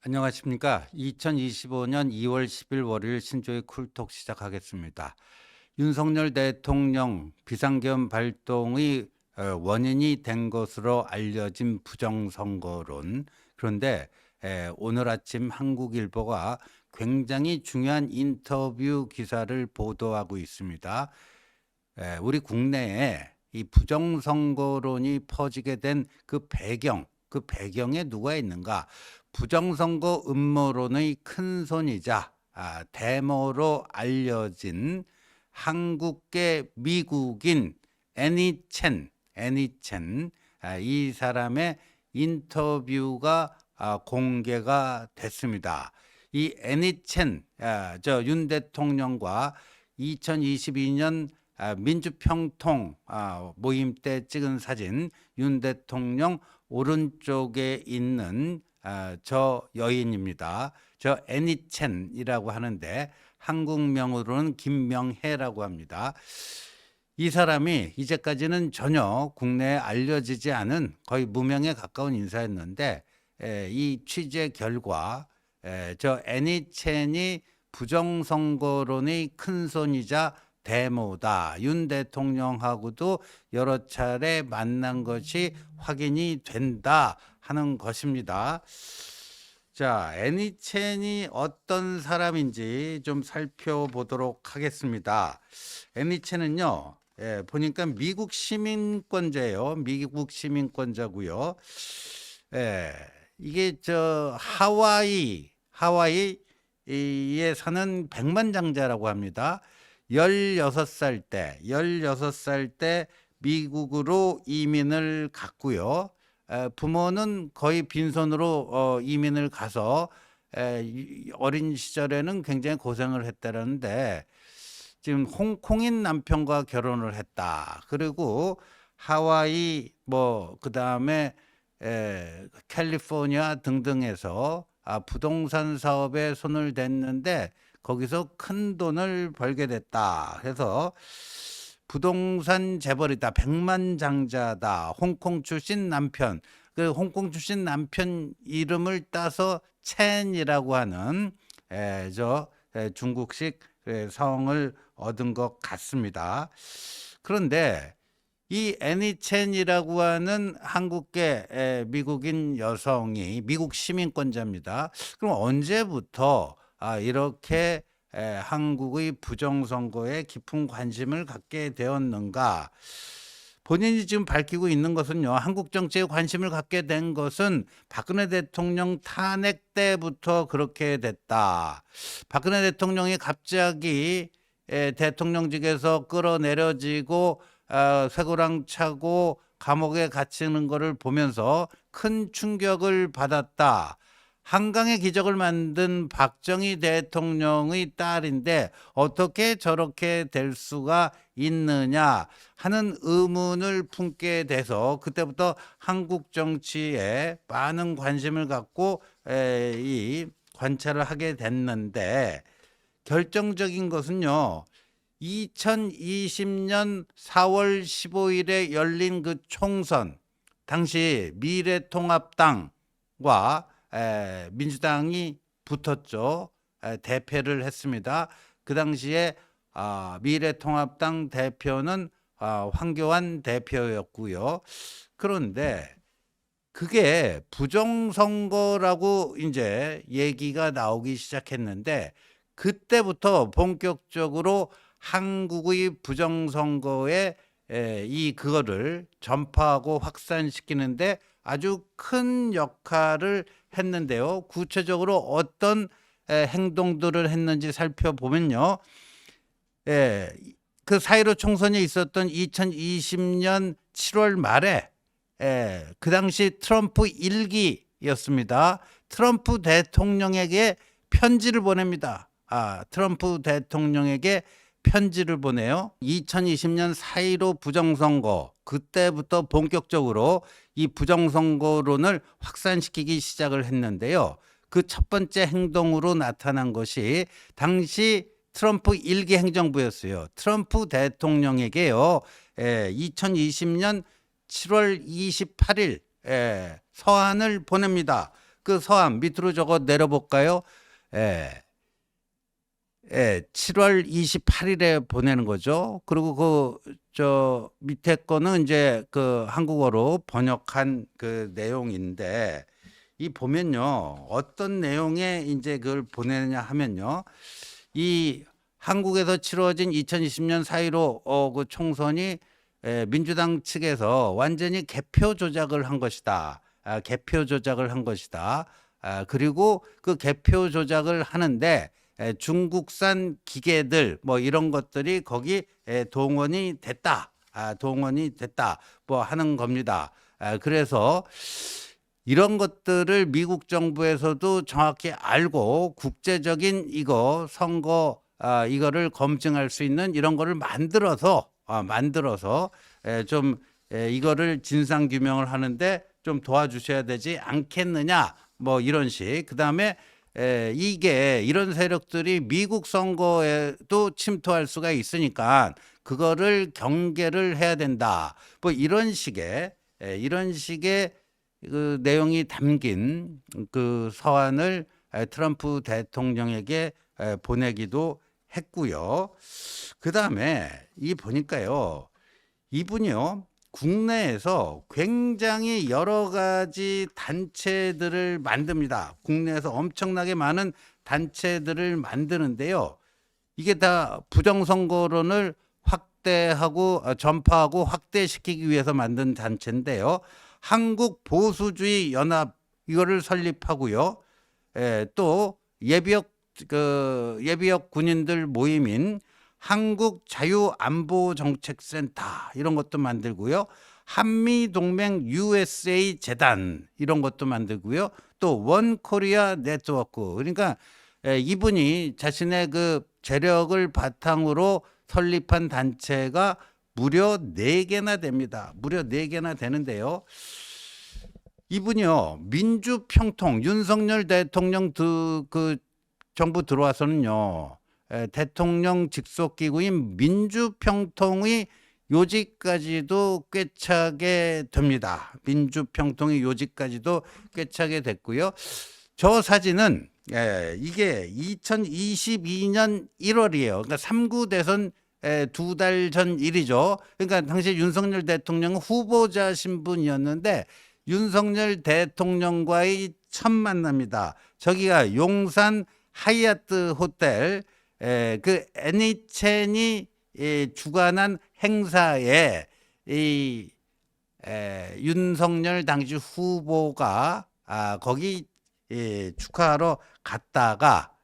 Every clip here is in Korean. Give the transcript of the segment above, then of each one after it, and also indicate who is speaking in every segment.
Speaker 1: 안녕하십니까. 2025년 2월 10일 월요일 신조의 쿨톡 시작하겠습니다. 윤석열 대통령 비상계엄 발동의 원인이 된 것으로 알려진 부정선거론. 그런데 오늘 아침 한국일보가 굉장히 중요한 인터뷰 기사를 보도하고 있습니다. 우리 국내에 이 부정선거론이 퍼지게 된 그 배경에 누가 있는가? 부정선거 음모론의 큰손이자 데모로 알려진 한국계 미국인 애니 첸, 이 사람의 인터뷰가 공개가 됐습니다. 이 애니 첸, 윤 대통령과 2022년 민주평통 모임 때 찍은 사진, 윤 대통령 오른쪽에 있는 저 여인입니다. 저 애니 첸이라고 하는데 한국명으로는 김명혜라고 합니다. 이 사람이 이제까지는 전혀 국내에 알려지지 않은 거의 무명에 가까운 인사였는데 이 취재 결과 저 애니 첸이 부정선거론의 큰손이자 데모다. 윤 대통령하고도 여러 차례 만난 것이 확인이 된다 하는 것입니다. 자, 애니 첸이 어떤 사람인지 좀 살펴보도록 하겠습니다. 애니 첸은요, 보니까 미국 시민권자예요. 미국 시민권자고요. 이게 저 하와이에 사는 백만장자라고 합니다. 16살 때 미국으로 이민을 갔고요. 부모는 거의 빈손으로 이민을 가서 어린 시절에는 굉장히 고생을 했다는데 지금 홍콩인 남편과 결혼을 했다. 그리고 하와이 그다음에 캘리포니아 등등에서 부동산 사업에 손을 댔는데 거기서 큰 돈을 벌게 됐다. 그래서 부동산 재벌이다, 백만장자다, 홍콩 출신 남편. 그 홍콩 출신 남편 이름을 따서 첸이라고 하는 중국식 성을 얻은 것 같습니다. 그런데 이 애니 첸이라고 하는 한국계 미국인 여성이 미국 시민권자입니다. 그럼 언제부터 이렇게 한국의 부정선거에 깊은 관심을 갖게 되었는가? 본인이 지금 밝히고 있는 것은요, 한국 정치에 관심을 갖게 된 것은 박근혜 대통령 탄핵 때부터 그렇게 됐다. 박근혜 대통령이 갑자기 대통령직에서 끌어내려지고 쇠고랑 차고 감옥에 갇히는 것을 보면서 큰 충격을 받았다. 한강의 기적을 만든 박정희 대통령의 딸인데 어떻게 저렇게 될 수가 있느냐 하는 의문을 품게 돼서 그때부터 한국 정치에 많은 관심을 갖고 이 관찰을 하게 됐는데 결정적인 것은요. 2020년 4월 15일에 열린 그 총선, 당시 미래통합당과 민주당이 붙었죠. 대패를 했습니다. 그 당시에 미래통합당 대표는 황교안 대표였고요. 그런데 그게 부정선거라고 이제 얘기가 나오기 시작했는데 그때부터 본격적으로 한국의 부정선거에 그거를 전파하고 확산시키는데 아주 큰 역할을 했는데요. 구체적으로 어떤 행동들을 했는지 살펴보면요. 그 사이로 총선이 있었던 2020년 7월 말에 그 당시 트럼프 1기였습니다. 트럼프 대통령에게 편지를 보냅니다. 트럼프 대통령에게 편지를 보내요. 2020년 4.15 부정선거, 그때부터 본격적으로 이 부정선거론을 확산시키기 시작을 했는데요. 그 첫 번째 행동으로 나타난 것이 당시 트럼프 1기 행정부였어요. 트럼프 대통령에게요. 2020년 7월 28일 서한을 보냅니다. 그 서한 밑으로 저거 내려볼까요? 예. 예, 7월 28일에 보내는 거죠. 그리고 저 밑에 거는 이제 그 한국어로 번역한 그 내용인데 이 보면요. 어떤 내용에 이제 그걸 보내느냐 하면요. 이 한국에서 치러진 2020년 4.15 그 총선이 민주당 측에서 완전히 개표 조작을 한 것이다. 개표 조작을 한 것이다. 그리고 그 개표 조작을 하는데 중국산 기계들 뭐 이런 것들이 거기 동원이 됐다. 동원이 됐다. 뭐 하는 겁니다. 그래서 이런 것들을 미국 정부에서도 정확히 알고 국제적인 이거 선거 이거를 검증할 수 있는 이런 거를 만들어서 좀 이거를 진상 규명을 하는데 좀 도와주셔야 되지 않겠느냐 뭐 이런 식. 그다음에 이게 이런 세력들이 미국 선거에도 침투할 수가 있으니까 그거를 경계를 해야 된다. 뭐 이런 식의 그 내용이 담긴 그 서한을 트럼프 대통령에게 보내기도 했고요. 그다음에 이 보니까요. 이분이요. 국내에서 굉장히 여러 가지 단체들을 만듭니다. 국내에서 엄청나게 많은 단체들을 만드는데요. 이게 다 부정선거론을 확대하고 전파하고 확대시키기 위해서 만든 단체인데요. 한국 보수주의 연합 이거를 설립하고요. 또 예비역 군인들 모임인 한국 자유안보정책센터 이런 것도 만들고요. 한미동맹 USA 재단 이런 것도 만들고요. 또 원코리아 네트워크 그러니까 이분이 자신의 그 재력을 바탕으로 설립한 단체가 무려 4개나 됩니다. 무려 4개나 되는데요. 이분이요. 민주평통 윤석열 대통령 그 정부 들어와서는요. 대통령 직속기구인 민주평통의 요직까지도 꿰차게 됩니다. 민주평통의 요직까지도 꿰차게 됐고요. 저 사진은 이게 2022년 1월이에요. 그러니까 3구 대선 2달 전 일이죠. 그러니까 당시 윤석열 대통령은 후보자 신분이었는데 윤석열 대통령과의 첫 만남이다. 저기가 용산 하얏트 호텔 그 애니첸이 주관한 행사에 이 윤석열 당시 후보가 거기 축하하러 갔다가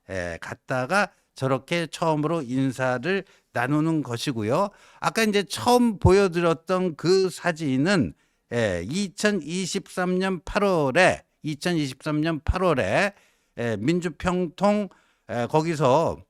Speaker 1: 저렇게 처음으로 인사를 나누는 것이고요. 아까 이제 처음 보여드렸던 그 사진은 2023년 8월에 민주평통 거기서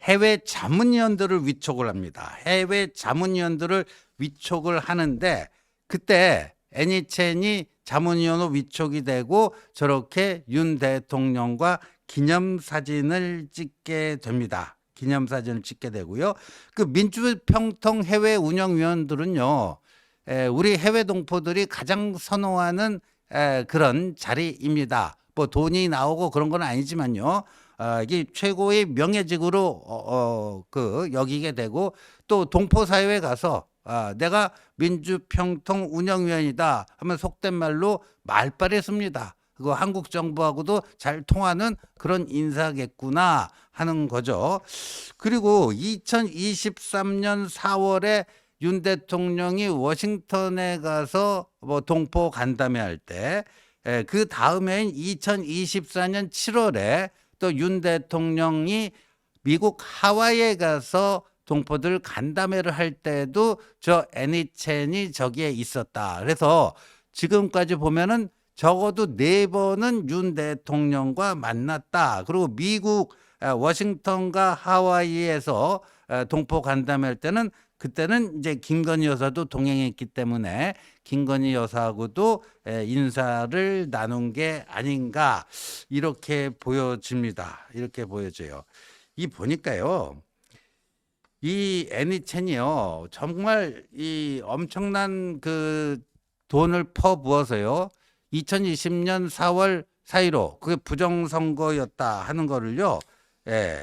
Speaker 1: 해외 자문위원들을 위촉을 합니다. 해외 자문위원들을 위촉을 하는데 그때 애니첸이 자문위원으로 위촉이 되고 저렇게 윤 대통령과 기념사진을 찍게 됩니다. 기념사진을 찍게 되고요. 그 민주평통 해외 운영위원들은요. 우리 해외 동포들이 가장 선호하는 그런 자리입니다. 뭐 돈이 나오고 그런 건 아니지만요. 이게 최고의 명예직으로 그 여기게 되고 또 동포 사회에 가서 내가 민주평통 운영위원이다 하면 속된 말로 말빨이 씁니다. 그거 한국 정부하고도 잘 통하는 그런 인사겠구나 하는 거죠. 그리고 2023년 4월에 윤 대통령이 워싱턴에 가서 뭐 동포 간담회 할 때 그 다음해인 2024년 7월에 또 윤 대통령이 미국 하와이에 가서 동포들 간담회를 할 때도 저 애니첸이 저기에 있었다. 그래서 지금까지 보면은 적어도 4번은 윤 대통령과 만났다. 그리고 미국 워싱턴과 하와이에서 동포 간담회 할 때는 그때는 이제 김건희 여사도 동행했기 때문에 김건희 여사하고도 인사를 나눈 게 아닌가 이렇게 보여집니다. 이렇게 보여져요. 이 보니까요. 이 애니첸이요. 정말 이 엄청난 그 돈을 퍼부어서요. 2020년 4월 4.15 그게 부정선거였다 하는 거를요. 예,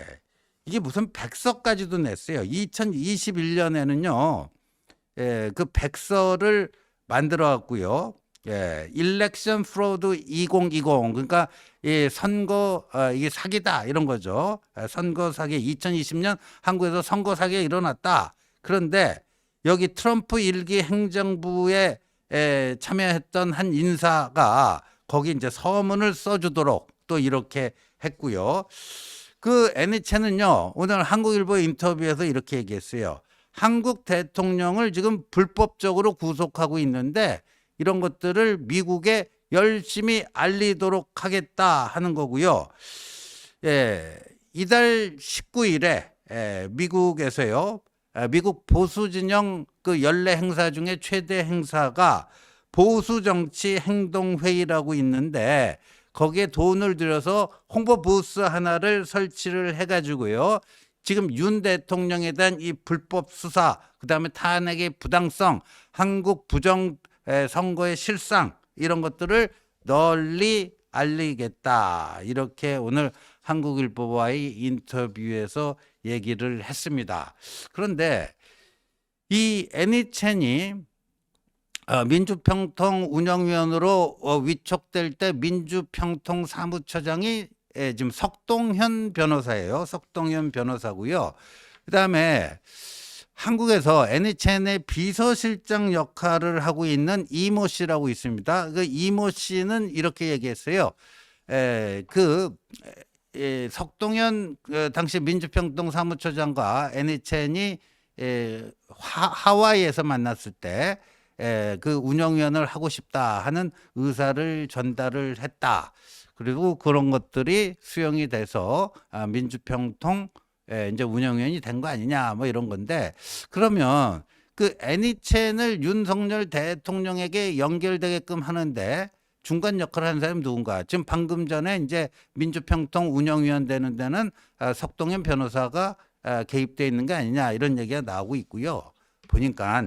Speaker 1: 이게 무슨 백서까지도 냈어요. 2021년에는요. 예, 그 백서를 만들어 갖고요. 예, 일렉션 프로드 2020 그러니까 이 선거 이게 사기다 이런 거죠. 선거 사기 2020년 한국에서 선거 사기가 일어났다. 그런데 여기 트럼프 1기 행정부에 참여했던 한 인사가 거기 이제 서문을 써주도록 또 이렇게 했고요. 그 NHN은요 오늘 한국일보 인터뷰에서 이렇게 얘기했어요. 한국 대통령을 지금 불법적으로 구속하고 있는데 이런 것들을 미국에 열심히 알리도록 하겠다 하는 거고요. 예, 이달 19일에 미국에서요. 미국 보수 진영 그 연례 행사 중에 최대 행사가 보수 정치 행동 회의라고 있는데 거기에 돈을 들여서 홍보 부스 하나를 설치를 해 가지고요. 지금 윤 대통령에 대한 이 불법 수사, 그다음에 탄핵의 부당성, 한국 부정 선거의 실상 이런 것들을 널리 알리겠다. 이렇게 오늘 한국일보와의 인터뷰에서 얘기를 했습니다. 그런데 이 애니첸이 민주평통 운영위원으로 위촉될 때 민주평통 사무처장이 지금 석동현 변호사예요. 석동현 변호사고요. 그다음에 한국에서 NHN의 비서실장 역할을 하고 있는 이모 씨라고 있습니다. 그 이모 씨는 이렇게 얘기했어요. 석동현 당시 민주평통 사무처장과 NHN이 하와이에서 만났을 때 그 운영위원을 하고 싶다 하는 의사를 전달을 했다. 그리고 그런 것들이 수용이 돼서 민주평통 이제 운영위원이 된 거 아니냐 뭐 이런 건데 그러면 그 애니첸을 윤석열 대통령에게 연결되게끔 하는데 중간 역할을 하는 사람이 누군가? 지금 방금 전에 이제 민주평통 운영위원 되는 데는 석동현 변호사가 개입돼 있는 게 아니냐 이런 얘기가 나오고 있고요. 보니까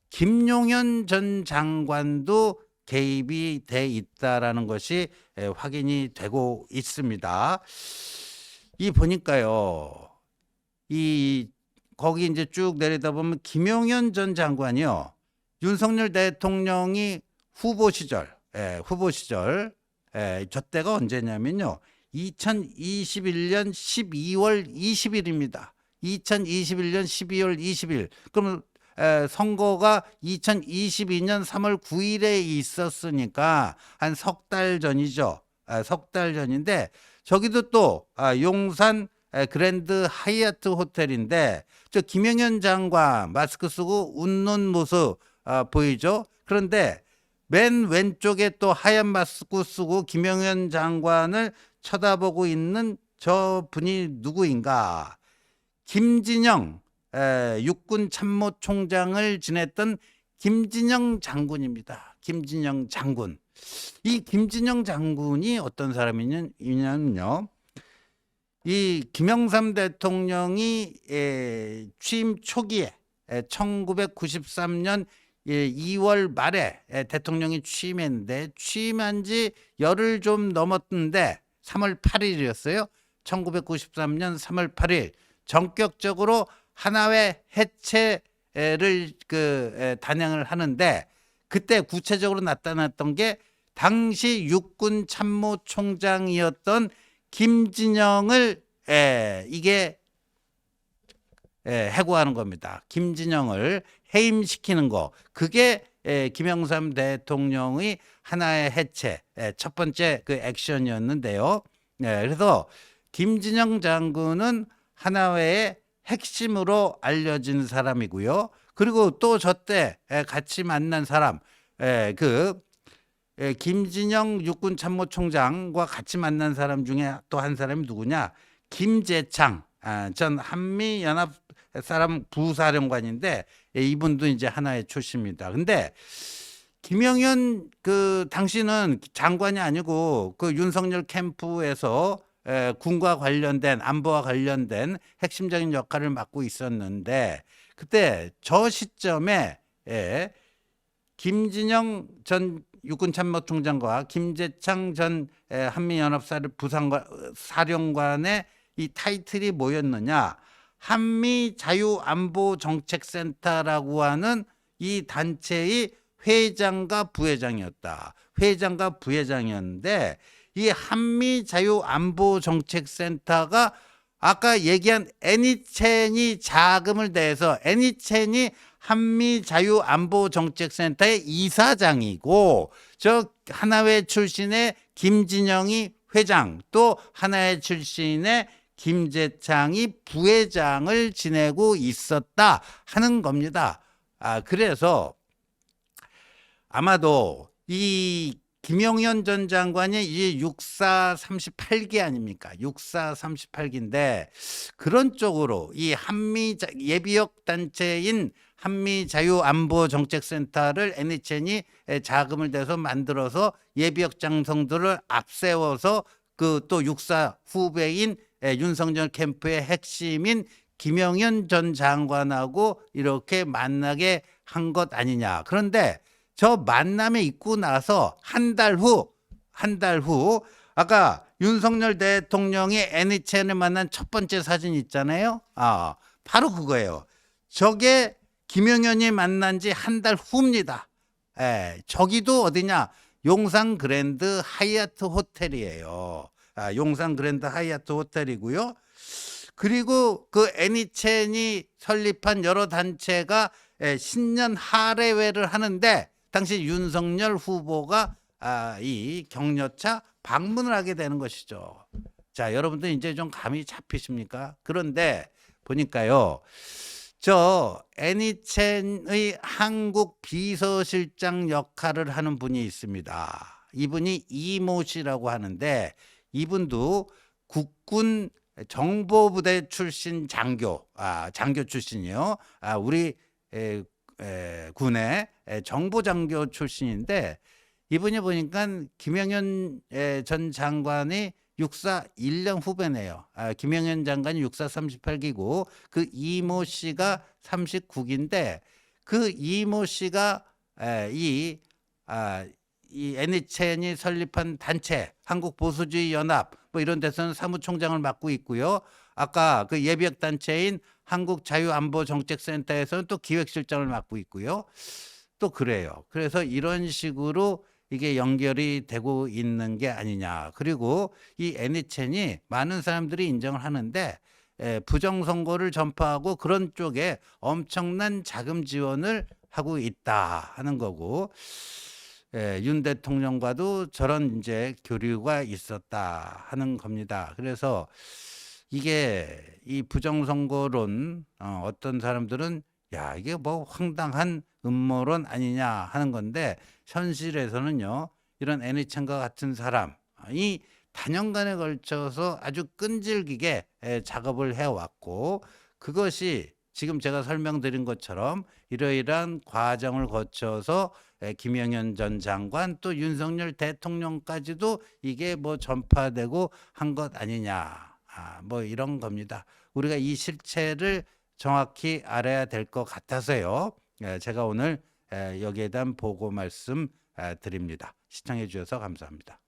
Speaker 1: 김용현 전 장관도 개입이 돼 있다라는 것이 확인이 되고 있습니다. 이 보니까요, 거기 이제 쭉 내리다 보면 김용현 전 장관이요, 윤석열 대통령이 후보 시절, 저 때가 언제냐면요, 2021년 12월 20일입니다. 2021년 12월 20일. 그러면 선거가 2022년 3월 9일에 있었으니까 한 석 달 전이죠. 석 달 전인데 저기도 또 용산 그랜드 하얏트 호텔인데 저 김영현 장관 마스크 쓰고 웃는 모습 보이죠? 그런데 맨 왼쪽에 또 하얀 마스크 쓰고 김영현 장관을 쳐다보고 있는 저 분이 누구인가? 김진영 육군 참모총장을 지냈던 김진영 장군입니다. 김진영 장군. 이 김진영 장군이 어떤 사람이냐면요. 이 김영삼 대통령이 취임 초기에 1993년 2월 말에 대통령이 취임했는데 취임한 지 열흘 좀 넘었는데 3월 8일이었어요. 1993년 3월 8일 전격적으로 하나회 해체를 단행을 하는데 그때 구체적으로 나타났던 게 당시 육군 참모총장이었던 김진영을 이게 해고하는 겁니다. 김진영을 해임시키는 거. 그게 김영삼 대통령의 하나의 해체 첫 번째 그 액션이었는데요. 그래서 김진영 장군은 하나회의 핵심으로 알려진 사람이고요. 그리고 또 저 때 같이 만난 사람, 김진영 육군 참모총장과 같이 만난 사람 중에 또 한 사람이 누구냐? 김재창 전 한미연합 사람 부사령관인데 이분도 이제 하나의 출신입니다. 근데 김영현 당시는 장관이 아니고 그 윤석열 캠프에서 군과 관련된 안보와 관련된 핵심적인 역할을 맡고 있었는데 그때 저 시점에 김진영 전 육군참모총장과 김재창 전 한미연합사령관의 이 타이틀이 뭐였느냐? 한미자유안보정책센터라고 하는 이 단체의 회장과 부회장이었다. 회장과 부회장이었는데 이 한미자유안보정책센터가 아까 얘기한 애니첸이 자금을 내서 애니첸이 한미자유안보정책센터의 이사장이고 저 하나회 출신의 김진영이 회장 또 하나회 출신의 김재창이 부회장을 지내고 있었다 하는 겁니다. 그래서 아마도 이 김용현 전 장관이 이제 육사 38기 아닙니까? 육사 38기인데 그런 쪽으로 이 한미 예비역 단체인 한미자유안보정책센터를 NHN이 자금을 대서 만들어서 예비역 장성들을 앞세워서 그 또 육사 후배인 윤석열 캠프의 핵심인 김용현 전 장관하고 이렇게 만나게 한 것 아니냐. 그런데 저 만남에 있고 나서 한 달 후 아까 윤석열 대통령이 NHN을 만난 첫 번째 사진 있잖아요. 바로 그거예요. 저게 김용현이 만난 지 한 달 후입니다. 저기도 어디냐? 용산 그랜드 하얏트 호텔이에요. 용산 그랜드 하얏트 호텔이고요. 그리고 그 NHN이 설립한 여러 단체가 신년 할애회를 하는데 당시 윤석열 후보가 이 격려차 방문을 하게 되는 것이죠. 자, 여러분들 이제 좀 감이 잡히십니까? 그런데 보니까요. 저 애니첸의 한국 비서실장 역할을 하는 분이 있습니다. 이분이 이모 씨라고 하는데 이분도 국군 정보부대 출신 장교, 장교 출신이요. 우리 군의 정보장교 출신인데 이분이 보니까 김영현 전 장관이 육사 1년 후배네요. 김영현 장관이 육사 38기고 그 이모 씨가 39기인데 그 이모 씨가 이 NHN이 설립한 단체 한국보수주의 연합 뭐 이런 데서는 사무총장을 맡고 있고요. 아까 그 예비역 단체인 한국자유안보정책센터에서는 또 기획실장을 맡고 있고요. 또 그래요. 그래서 이런 식으로 이게 연결이 되고 있는 게 아니냐. 그리고 이 NHN이 많은 사람들이 인정을 하는데 부정선거를 전파하고 그런 쪽에 엄청난 자금 지원을 하고 있다 하는 거고 윤 대통령과도 저런 이제 교류가 있었다 하는 겁니다. 그래서 이게 이 부정선거론 어떤 사람들은 야 이게 뭐 황당한 음모론 아니냐 하는 건데 현실에서는요 이런 NHN과 같은 사람이 단연간에 걸쳐서 아주 끈질기게 작업을 해왔고 그것이 지금 제가 설명드린 것처럼 이러이러한 과정을 거쳐서 김영현 전 장관 또 윤석열 대통령까지도 이게 뭐 전파되고 한 것 아니냐 뭐 이런 겁니다. 우리가 이 실체를 정확히 알아야 될 것 같아서요. 제가 오늘 여기에 대한 보고 말씀 드립니다. 시청해 주셔서 감사합니다.